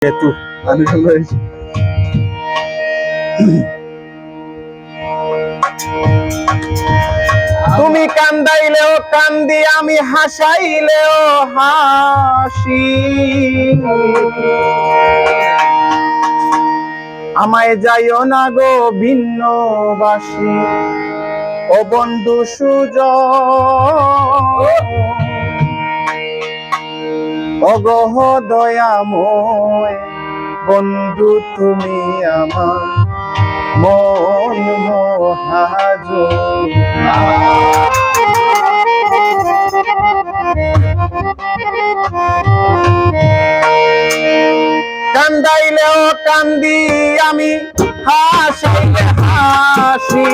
Itu anu guys. তুমি কান্দাইলেও কান্দি, আমি হাসাইলেও হাসি। আমায় যাইও না গো ভিন্নবাসী, ও বন্ধু সুজন, অগহ দয়াময় বন্ধু তুমি আমার মন মহাজন। কান্দাইলেও কান্দি, আমি হাসাইলে হাসি।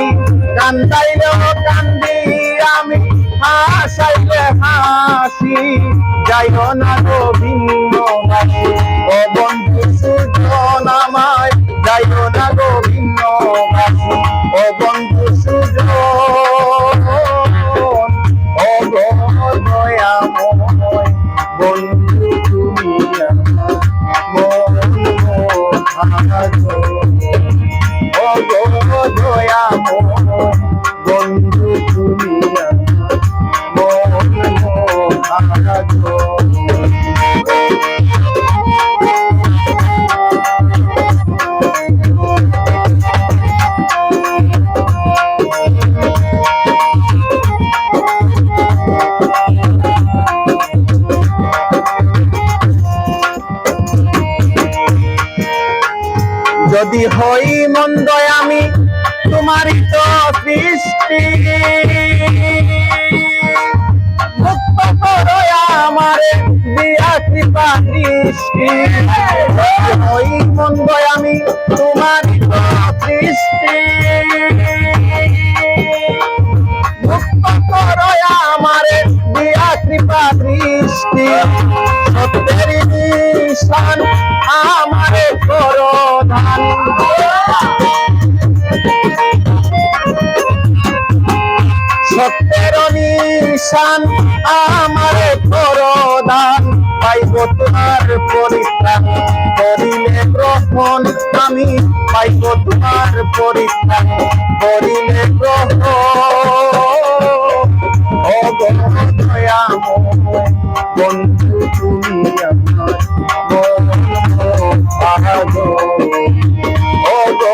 কান্দাইলেও কান্দি, আমি হাসাইলে হাসি। যাইও না গো ভিন্নবাসী, ও বন্ধু সুজন, আমায় যাইও না গো ভিন্নবাসী, ও বন্ধু সুজন, ও গো দয়াময় বন্ধু তুমি আমার মন মহাজন। ও গো দয়াময় বন্ধু তুমি আমার মন মহাজন। যদি হই মন্দ আমি তোমারই তো সৃষ্টি, মুক্ত করো আমারে দিয়া কৃপা দৃষ্টি। যদি হই মন্দ আমি তোমারই তো সৃষ্টি, মুক্ত করো আমারে দিয়া কৃপা দৃষ্টি। সত্যের নিশান আমারে করো দান, সত্যের নিশান আমারে করো দান। পাইব তোমার পরিত্রাণ করিলে গ্রহণ, আমি পাইব তোমার পরিত্রাণ করিলে গ্রহণ। ও গো দয়াময় বন্ধু তুমি আমার মন মহাজন। ও গো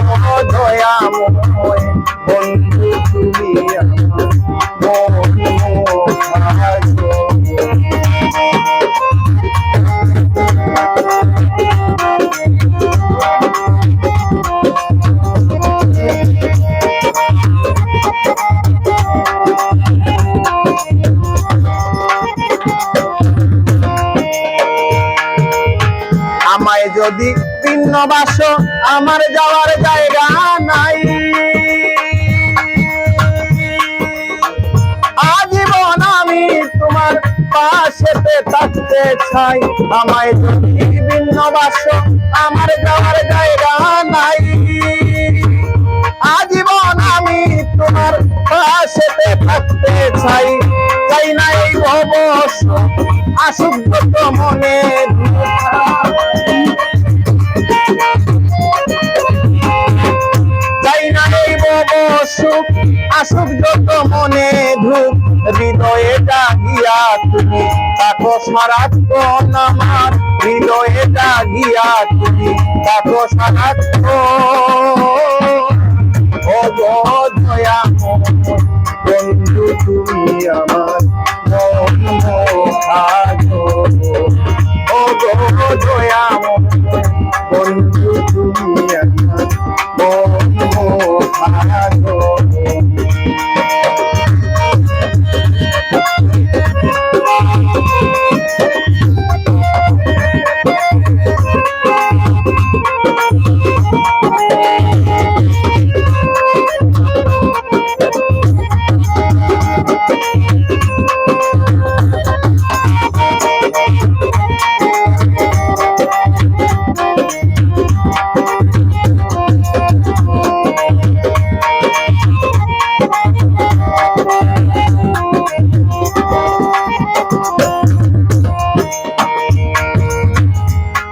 দয়াময় বন্ধু তুমি আমার মন মহাজন। আমায় যদি ভিন্নবাস, আমার যাওয়ার জায়গা নাই। আজীবন আমি তোমার পাশেতে থাকতে চাই। আমায় যদি ভিন্নবাস, আমার যাওয়ার জায়গা নাই। আজীবন আমি তোমার পাশেতে থাকতে চাই। চাই না এই ভব আসুক যত মনে, চাই না এই ভব সুখ আসুক যত মনে ধূপ। হৃদয়ে জাগিয়া তুমি তাকো সারাক্ষণ, আমার হৃদয়ে জাগিয়া তুমি তাকো সারাক্ষণ। ও গো দয়াময় বন্ধু তুমি আমার মন মহাজন। ও গো দয়াময় বন্ধু তুমি আমার মন মহাজন।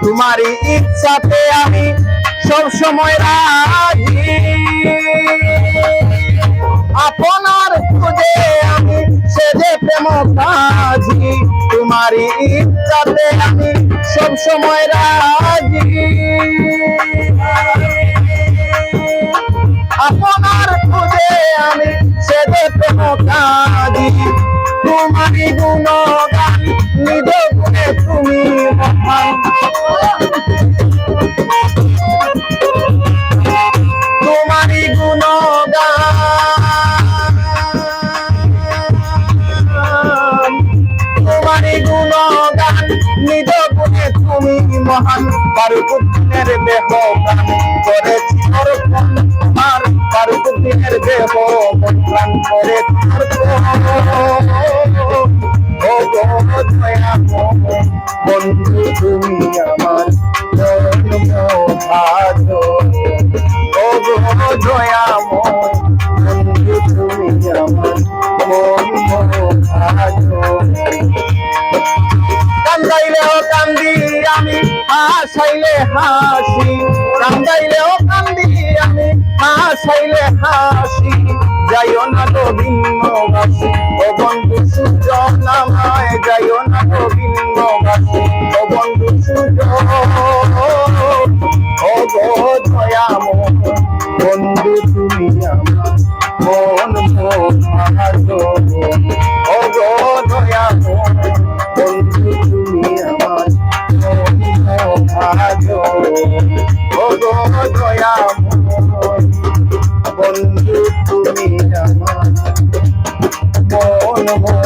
তোমারই ইচ্ছা ইচ্ছাতে আমি সব সময় রাজি, আপনার খুঁজে আমি সেজে প্রেম কাজী, তোমারই ইচ্ছাতে আমি সব সময় রাজি, আপনার খুঁজে আমি সেজে প্রেম কাজী, তোমারই গুণগান নিজ গুণে তুমি মহান, তোমারই গুণগান, তোমারই গুণগান নিজ গুণে তুমি মহান, ফারুকুদ্দিনের দেহ গান করেছি অর্পণ, আর ফারুকুদ্দিনের দেহ গান করেছি অর্পণ। ও গো দয়াময় বন্ধু তুমি আমার জন্মভাগ্য, ও গো দয়াময় বন্ধু তুমি আমার জন্মভাগ্য। কান্দাইলেও কান্দি আমি, হাসাইলে হাসি, কান্দাইলেও কান্দি আমি, হাসাইলে হাসি, যাইও না তো ভিন্নবাসী, ও বন্ধু সূর্য নামায়, যাইও না তো ভিন্নবাসী, ও বন্ধু সূর্য। ও গো দয়াময় বন্ধু তুমি আমার মন ভাগ্য, ও গো দয়াময় বন্ধু তুমি আমার মন ভাগ্য, ও গো দয়াময় বন্ধু তুমি আমার মন